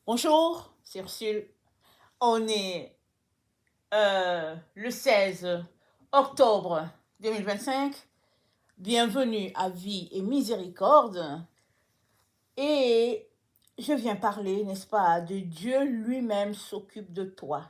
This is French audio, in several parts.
Bonjour, c'est Ursule. On est le 16 octobre 2025. Bienvenue à Vie et Miséricorde. Et je viens parler, n'est-ce pas, de Dieu lui-même s'occupe de toi.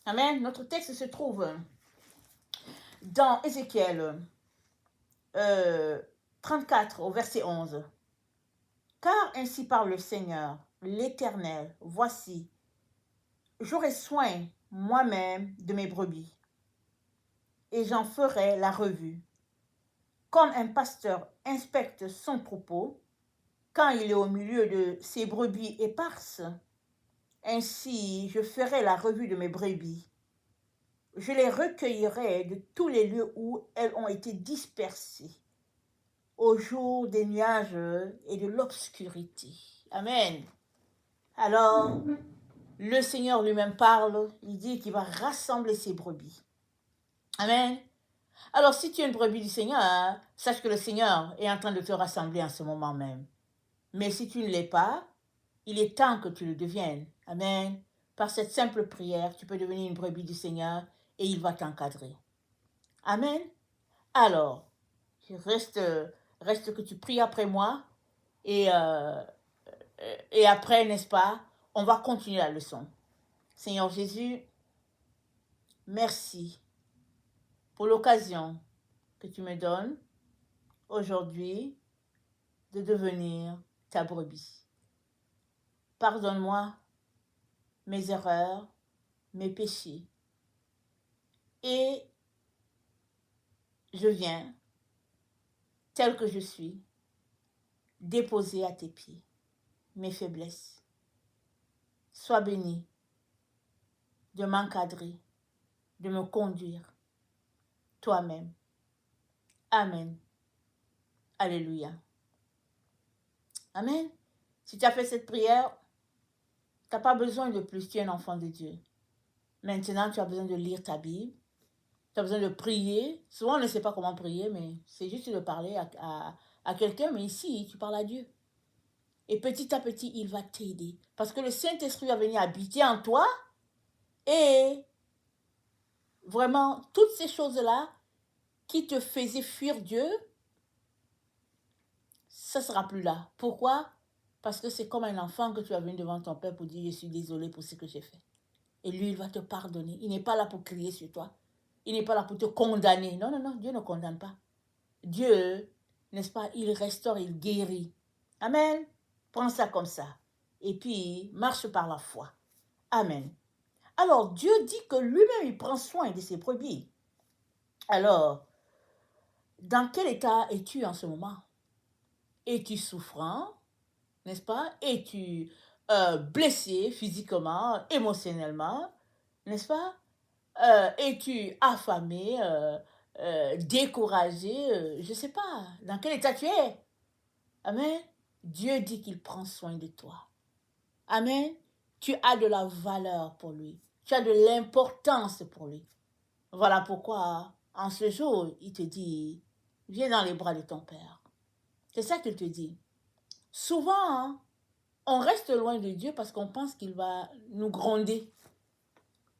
Amen. Notre texte se trouve dans Ézéchiel 34 au verset 11. Car ainsi parle le Seigneur, l'Éternel, voici, j'aurai soin moi-même de mes brebis, et j'en ferai la revue. Comme un pasteur inspecte son troupeau quand il est au milieu de ses brebis éparses, ainsi je ferai la revue de mes brebis. Je les recueillerai de tous les lieux où elles ont été dispersées, au jour des nuages et de l'obscurité. Amen. Alors, le Seigneur lui-même parle, il dit qu'il va rassembler ses brebis. Amen. Alors, si tu es une brebis du Seigneur, sache que le Seigneur est en train de te rassembler en ce moment même. Mais si tu ne l'es pas, il est temps que tu le deviennes. Amen. Par cette simple prière, tu peux devenir une brebis du Seigneur et il va t'encadrer. Amen. Alors, reste que tu pries après moi et, euh, et après, n'est-ce pas, on va continuer la leçon. Seigneur Jésus, merci pour l'occasion que tu me donnes aujourd'hui de devenir ta brebis. Pardonne-moi mes erreurs, mes péchés. Et je viens, tel que je suis, déposer à tes pieds mes faiblesses. Sois béni de m'encadrer, de me conduire toi-même. Amen. Alléluia. Amen. Si tu as fait cette prière, tu n'as pas besoin de plus, tu es un enfant de Dieu. Maintenant, tu as besoin de lire ta Bible. Tu as besoin de prier. Souvent, on ne sait pas comment prier, mais c'est juste de parler à quelqu'un. Mais ici, tu parles à Dieu. Et petit à petit, il va t'aider. Parce que le Saint-Esprit va venir habiter en toi. Et vraiment, toutes ces choses-là qui te faisaient fuir Dieu, ça ne sera plus là. Pourquoi? Parce que c'est comme un enfant que tu vas venir devant ton père pour dire « Je suis désolé pour ce que j'ai fait ». Et lui, il va te pardonner. Il n'est pas là pour crier sur toi. Il n'est pas là pour te condamner. Non, non, non, Dieu ne condamne pas. Dieu, n'est-ce pas, il restaure, il guérit. Amen. Prends ça comme ça. Et puis, marche par la foi. Amen. Alors, Dieu dit que lui-même, il prend soin de ses brebis. Alors, dans quel état es-tu en ce moment? Es-tu souffrant, n'est-ce pas? Es-tu blessé physiquement, émotionnellement, n'est-ce pas? Es-tu affamé, découragé? Je ne sais pas. Dans quel état tu es? Amen. Dieu dit qu'il prend soin de toi. Amen. Tu as de la valeur pour lui. Tu as de l'importance pour lui. Voilà pourquoi, en ce jour, il te dit, viens dans les bras de ton Père. C'est ça qu'il te dit. Souvent, hein, on reste loin de Dieu parce qu'on pense qu'il va nous gronder.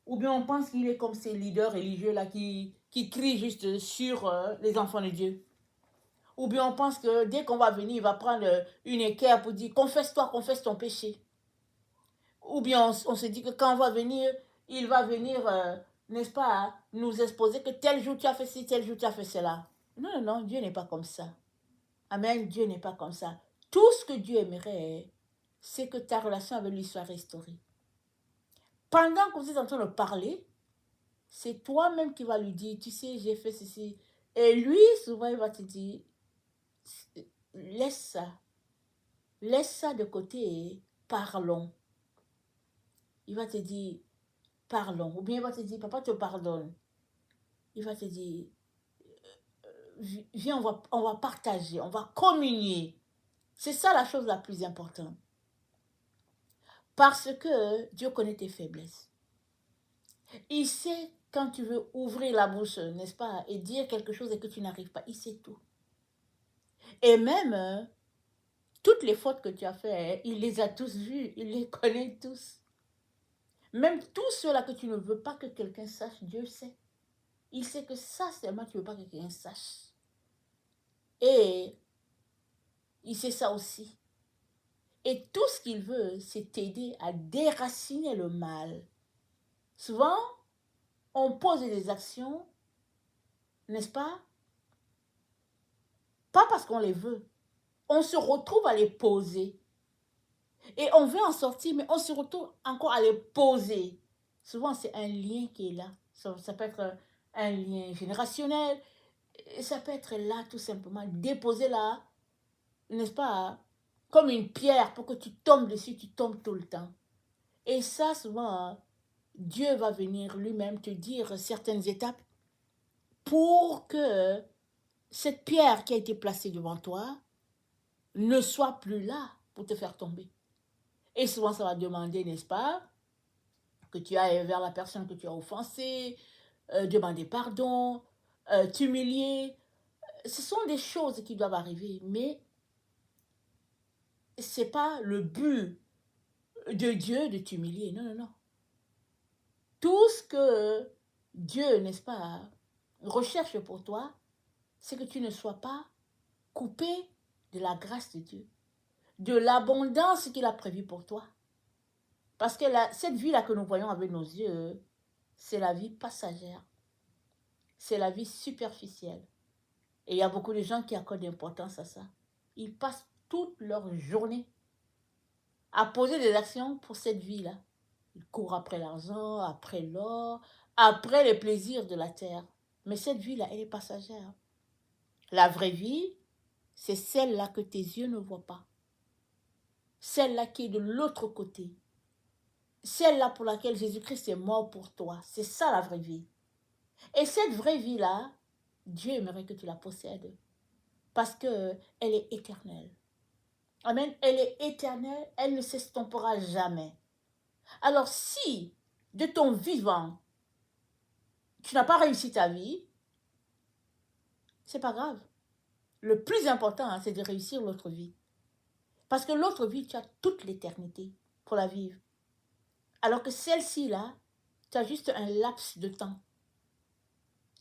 Ou bien on pense qu'il est comme ces leaders religieux là qui crient juste sur les enfants de Dieu. Ou bien on pense que dès qu'on va venir, il va prendre une équerre pour dire confesse-toi, confesse ton péché. Ou bien on se dit que quand on va venir, il va venir, n'est-ce pas, nous exposer que tel jour tu as fait ci, tel jour tu as fait cela. Non, non, non, Dieu n'est pas comme ça. Amen, Dieu n'est pas comme ça. Tout ce que Dieu aimerait, c'est que ta relation avec lui soit restaurée. Pendant que vous êtes en train de parler, c'est toi-même qui vas lui dire, tu sais, j'ai fait ceci. Et lui, souvent, il va te dire, laisse ça de côté et parlons. Il va te dire, parlons. Ou bien il va te dire, papa te pardonne. Il va te dire, viens, on va partager, on va communier. C'est ça la chose la plus importante. Parce que Dieu connaît tes faiblesses. Il sait quand tu veux ouvrir la bouche, n'est-ce pas, et dire quelque chose et que tu n'arrives pas. Il sait tout. Et même, Toutes les fautes que tu as faites, il les a tous vues, il les connaît tous. Même tout cela que tu ne veux pas que quelqu'un sache, Dieu sait. Il sait que ça, seulement, tu ne veux pas que quelqu'un sache. Et il sait ça aussi. Et tout ce qu'il veut, c'est t'aider à déraciner le mal. Souvent, on pose des actions, n'est-ce pas? Pas parce qu'on les veut. On se retrouve à les poser. Et on veut en sortir, mais on se retrouve encore à les poser. Souvent, c'est un lien qui est là. Ça peut être un lien générationnel. Et ça peut être là, tout simplement, déposé là, n'est-ce pas? Comme une pierre pour que tu tombes dessus, tu tombes tout le temps. Et ça, souvent, Dieu va venir lui-même te dire certaines étapes pour que cette pierre qui a été placée devant toi ne soit plus là pour te faire tomber. Et souvent, ça va demander, n'est-ce pas, que tu ailles vers la personne que tu as offensée, demander pardon, t'humilier. Ce sont des choses qui doivent arriver, mais ce n'est pas le but de Dieu de t'humilier. Non, non, non. Tout ce que Dieu, n'est-ce pas, recherche pour toi, c'est que tu ne sois pas coupé de la grâce de Dieu, de l'abondance qu'il a prévue pour toi. Parce que cette vie-là que nous voyons avec nos yeux, c'est la vie passagère. C'est la vie superficielle. Et il y a beaucoup de gens qui accordent d'importance à ça. Ils passent toute leur journée à poser des actions pour cette vie-là. Ils courent après l'argent, après l'or, après les plaisirs de la terre. Mais cette vie-là, elle est passagère. La vraie vie, c'est celle-là que tes yeux ne voient pas. Celle-là qui est de l'autre côté. Celle-là pour laquelle Jésus-Christ est mort pour toi. C'est ça la vraie vie. Et cette vraie vie-là, Dieu aimerait que tu la possèdes. Parce qu'elle est éternelle. Amen. Elle est éternelle, elle ne s'estompera jamais. Alors si, de ton vivant, tu n'as pas réussi ta vie, c'est pas grave. Le plus important, hein, c'est de réussir l'autre vie. Parce que l'autre vie, tu as toute l'éternité pour la vivre. Alors que celle-ci, là, tu as juste un laps de temps.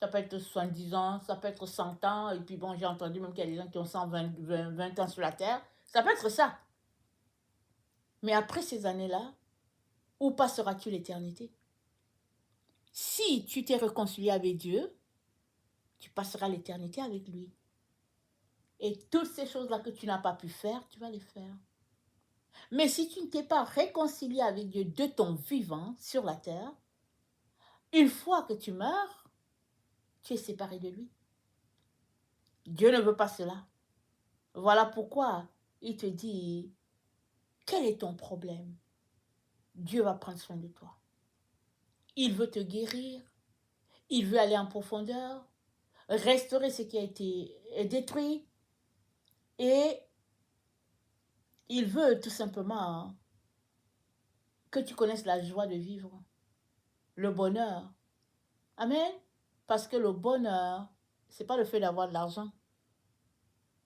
Ça peut être 70 ans, ça peut être 100 ans, et puis bon, j'ai entendu même qu'il y a des gens qui ont 120 20 ans sur la terre. Ça peut être ça. Mais après ces années-là, où passeras-tu l'éternité? Si tu t'es réconcilié avec Dieu, tu passeras l'éternité avec lui. Et toutes ces choses-là que tu n'as pas pu faire, tu vas les faire. Mais si tu ne t'es pas réconcilié avec Dieu de ton vivant sur la terre, une fois que tu meurs, tu es séparé de lui. Dieu ne veut pas cela. Voilà pourquoi il te dit, quel est ton problème? Dieu va prendre soin de toi. Il veut te guérir. Il veut aller en profondeur, restaurer ce qui a été détruit. Et il veut tout simplement que tu connaisses la joie de vivre, le bonheur. Amen. Parce que le bonheur, ce n'est pas le fait d'avoir de l'argent.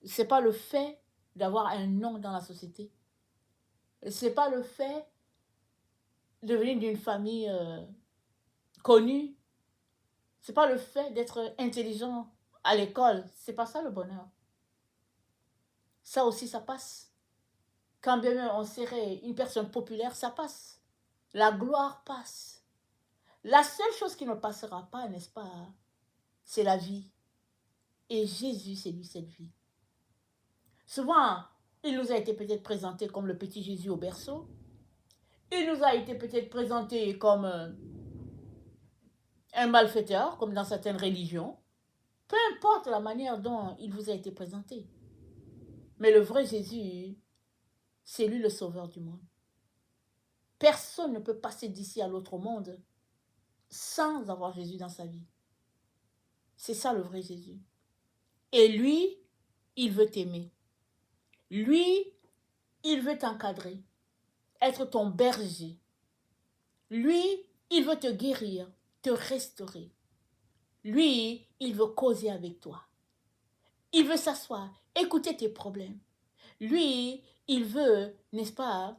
Ce n'est pas le fait d'avoir un nom dans la société. Ce n'est pas le fait de venir d'une famille connue. Ce n'est pas le fait d'être intelligent à l'école. Ce n'est pas ça le bonheur. Ça aussi, ça passe. Quand bien même on serait une personne populaire, ça passe. La gloire passe. La seule chose qui ne passera pas, n'est-ce pas, c'est la vie. Et Jésus, c'est lui cette vie. Souvent, il nous a été peut-être présenté comme le petit Jésus au berceau. Il nous a été peut-être présenté comme un malfaiteur, comme dans certaines religions. Peu importe la manière dont il vous a été présenté. Mais le vrai Jésus, c'est lui le sauveur du monde. Personne ne peut passer d'ici à l'autre monde sans avoir Jésus dans sa vie. C'est ça le vrai Jésus. Et lui, il veut t'aimer. Lui, il veut t'encadrer, être ton berger. Lui, il veut te guérir, te restaurer. Lui, il veut causer avec toi. Il veut s'asseoir, écouter tes problèmes, Lui, il veut, n'est-ce pas,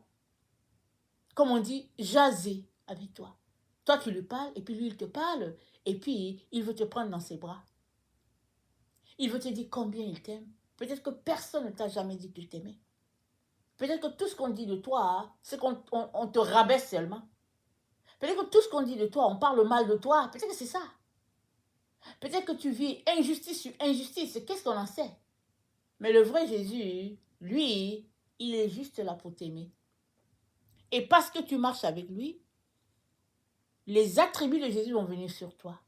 comme on dit, jaser avec toi. Toi, tu lui parles, et puis lui, il te parle, et puis il veut te prendre dans ses bras. Il veut te dire combien il t'aime. Peut-être que personne ne t'a jamais dit qu'il t'aimait. Peut-être que tout ce qu'on dit de toi, c'est qu'on te rabaisse seulement. Peut-être que tout ce qu'on dit de toi, on parle mal de toi. Peut-être que c'est ça. Peut-être que tu vis injustice sur injustice. Qu'est-ce qu'on en sait? Mais le vrai Jésus, lui, il est juste là pour t'aimer. Et parce que tu marches avec lui, les attributs de Jésus vont venir sur toi.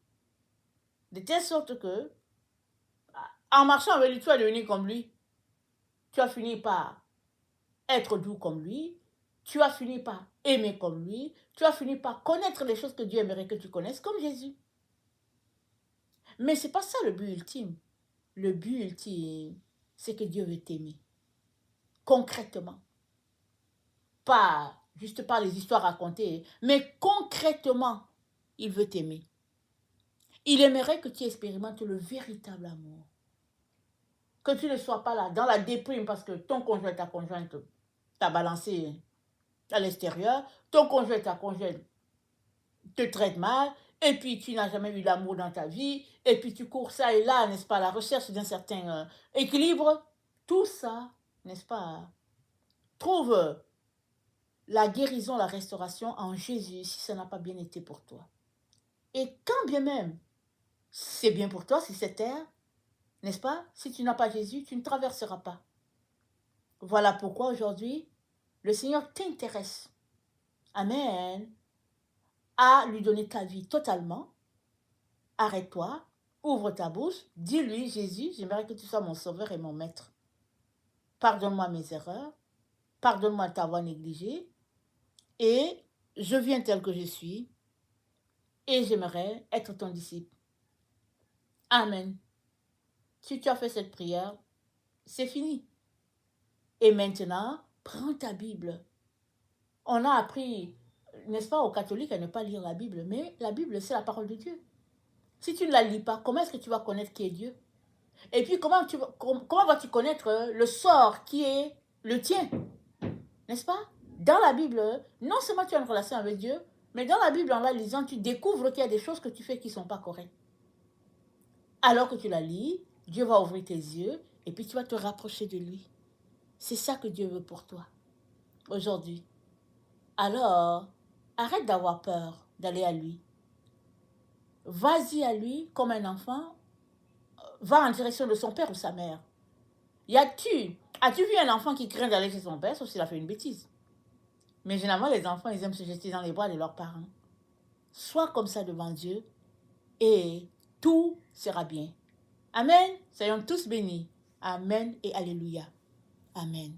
De telle sorte que, en marchant avec lui, tu vas devenir comme lui. Tu vas finir par être doux comme lui. Tu vas finir par aimer comme lui. Tu vas finir par connaître les choses que Dieu aimerait que tu connaisses comme Jésus. Mais ce n'est pas ça le but ultime. Le but ultime, c'est que Dieu veut t'aimer. Concrètement. Pas juste par les histoires racontées, mais concrètement, il veut t'aimer. Il aimerait que tu expérimentes le véritable amour. Que tu ne sois pas là dans la déprime parce que ton conjoint, ta conjointe t'a balancé à l'extérieur, ton conjoint, ta conjointe te traite mal, et puis tu n'as jamais eu l'amour dans ta vie, et puis tu cours ça et là, n'est-ce pas, à la recherche d'un certain équilibre. Tout ça, n'est-ce pas, trouve la guérison, la restauration en Jésus si ça n'a pas bien été pour toi. Et quand bien même c'est bien pour toi, si c'est terre, n'est-ce pas, si tu n'as pas Jésus, tu ne traverseras pas. Voilà pourquoi aujourd'hui, le Seigneur t'intéresse. Amen. À lui donner ta vie totalement. Arrête-toi, ouvre ta bouche, dis-lui, Jésus, j'aimerais que tu sois mon sauveur et mon maître. Pardonne-moi mes erreurs, pardonne-moi de t'avoir négligé, et je viens tel que je suis, et j'aimerais être ton disciple. Amen. Si tu as fait cette prière, c'est fini. Et maintenant, prends ta Bible. On a appris, n'est-ce pas, aux catholiques à ne pas lire la Bible, mais la Bible, c'est la parole de Dieu. Si tu ne la lis pas, comment est-ce que tu vas connaître qui est Dieu? Et puis, comment vas-tu connaître le sort qui est le tien? N'est-ce pas? Dans la Bible, non seulement tu as une relation avec Dieu, mais dans la Bible, en la lisant, tu découvres qu'il y a des choses que tu fais qui ne sont pas correctes. Alors que tu la lis, Dieu va ouvrir tes yeux et puis tu vas te rapprocher de lui. C'est ça que Dieu veut pour toi, aujourd'hui. Alors, arrête d'avoir peur d'aller à lui. Vas-y à lui comme un enfant, va en direction de son père ou sa mère. As-tu vu un enfant qui craint d'aller chez son père, sauf s'il a fait une bêtise? Mais généralement, les enfants, ils aiment se jeter dans les bras de leurs parents. Sois comme ça devant Dieu et tout sera bien. Amen. Soyons tous bénis. Amen et alléluia. Amen.